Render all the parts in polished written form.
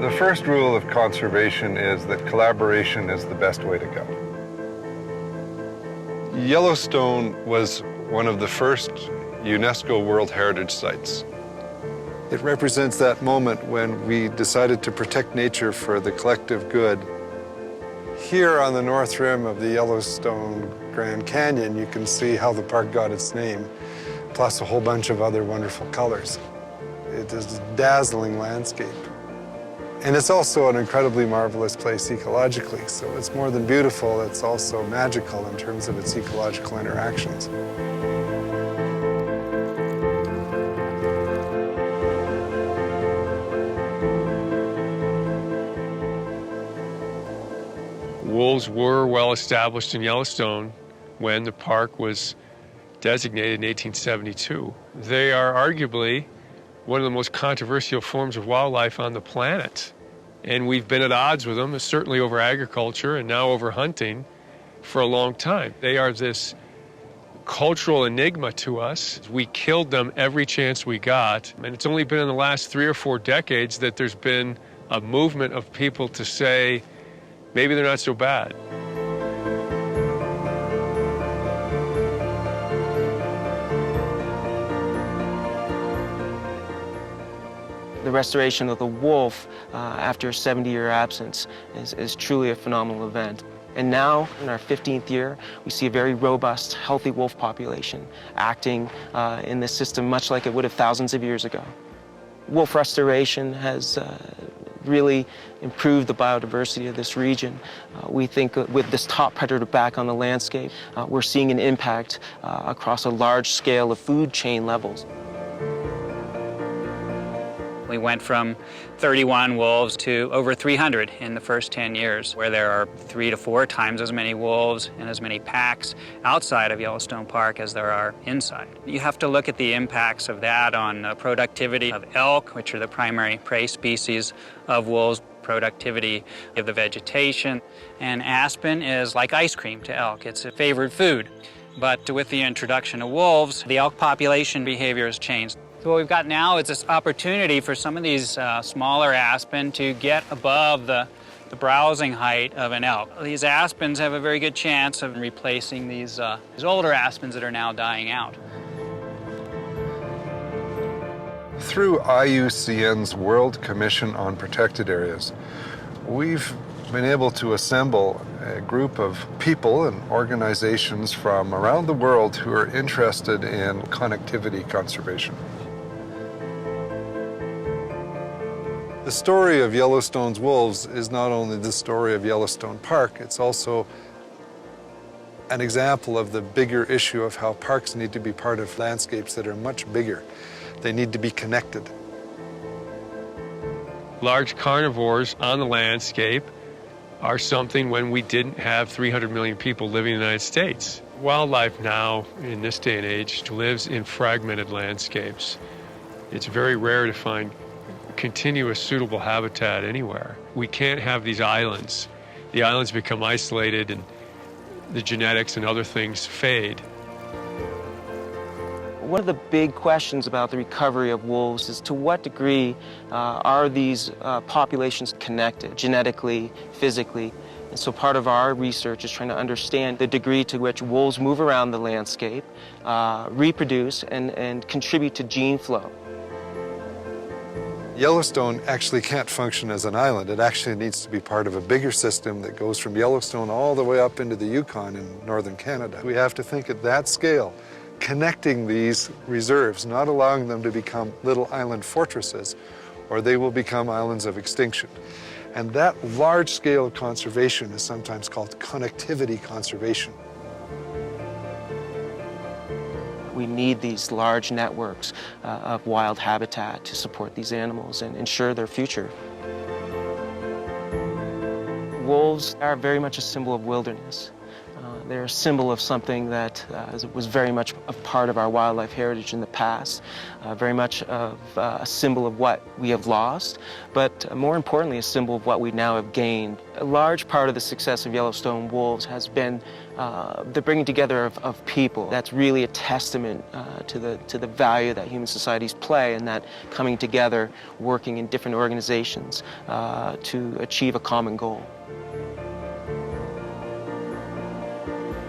The first rule of conservation is that collaboration is the best way to go. Yellowstone was one of the first UNESCO World Heritage Sites. It represents that moment when we decided to protect nature for the collective good. Here on the north rim of the Yellowstone Grand Canyon, you can see how the park got its name, plus a whole bunch of other wonderful colors. It is a dazzling landscape. And it's also an incredibly marvelous place ecologically. So it's more than beautiful, it's also magical in terms of its ecological interactions. Wolves were well established in Yellowstone when the park was designated in 1872. They are arguably one of the most controversial forms of wildlife on the planet. And we've been at odds with them, certainly over agriculture and now over hunting, for a long time. They are this cultural enigma to us. We killed them every chance we got. And it's only been in the last 3 or 4 decades that there's been a movement of people to say, maybe they're not so bad. The restoration of the wolf after a 70-year absence is truly a phenomenal event. And now, in our 15th year, we see a very robust, healthy wolf population acting in this system much like it would have thousands of years ago. Wolf restoration has really improved the biodiversity of this region. We think with this top predator back on the landscape, we're seeing an impact across a large scale of food chain levels. We went from 31 wolves to over 300 in the first 10 years, where there are 3 to 4 times as many wolves and as many packs outside of Yellowstone Park as there are inside. You have to look at the impacts of that on productivity of elk, which are the primary prey species of wolves, productivity of the vegetation. And aspen is like ice cream to elk. It's a favored food. But with the introduction of wolves, the elk population behavior has changed. So what we've got now is this opportunity for some of these smaller aspen to get above the browsing height of an elk. These aspens have a very good chance of replacing these older aspens that are now dying out. Through IUCN's World Commission on Protected Areas, we've been able to assemble a group of people and organizations from around the world who are interested in connectivity conservation. The story of Yellowstone's wolves is not only the story of Yellowstone Park, it's also an example of the bigger issue of how parks need to be part of landscapes that are much bigger. They need to be connected. Large carnivores on the landscape are something when we didn't have 300 million people living in the United States. Wildlife now, in this day and age, lives in fragmented landscapes. It's very rare to find continuous suitable habitat anywhere. We can't have these islands. The islands become isolated and the genetics and other things fade. One of the big questions about the recovery of wolves is to what degree are these populations connected genetically, physically? And so part of our research is trying to understand the degree to which wolves move around the landscape, reproduce, and contribute to gene flow. Yellowstone actually can't function as an island. It actually needs to be part of a bigger system that goes from Yellowstone all the way up into the Yukon in northern Canada. We have to think at that scale, connecting these reserves, not allowing them to become little island fortresses, or they will become islands of extinction. And that large scale of conservation is sometimes called connectivity conservation. We need these large networks of wild habitat to support these animals and ensure their future. Wolves are very much a symbol of wilderness. They're a symbol of something that was very much a part of our wildlife heritage in the past, very much of a symbol of what we have lost, but more importantly, a symbol of what we now have gained. A large part of the success of Yellowstone wolves has been the bringing together of people. That's really a testament to the value that human societies play, and that coming together, working in different organizations to achieve a common goal.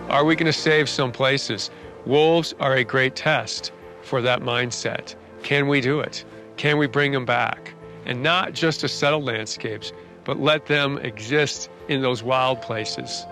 Are we going to save some places? Wolves are a great test for that mindset. Can we do it? Can we bring them back? And not just to settled landscapes, but let them exist in those wild places.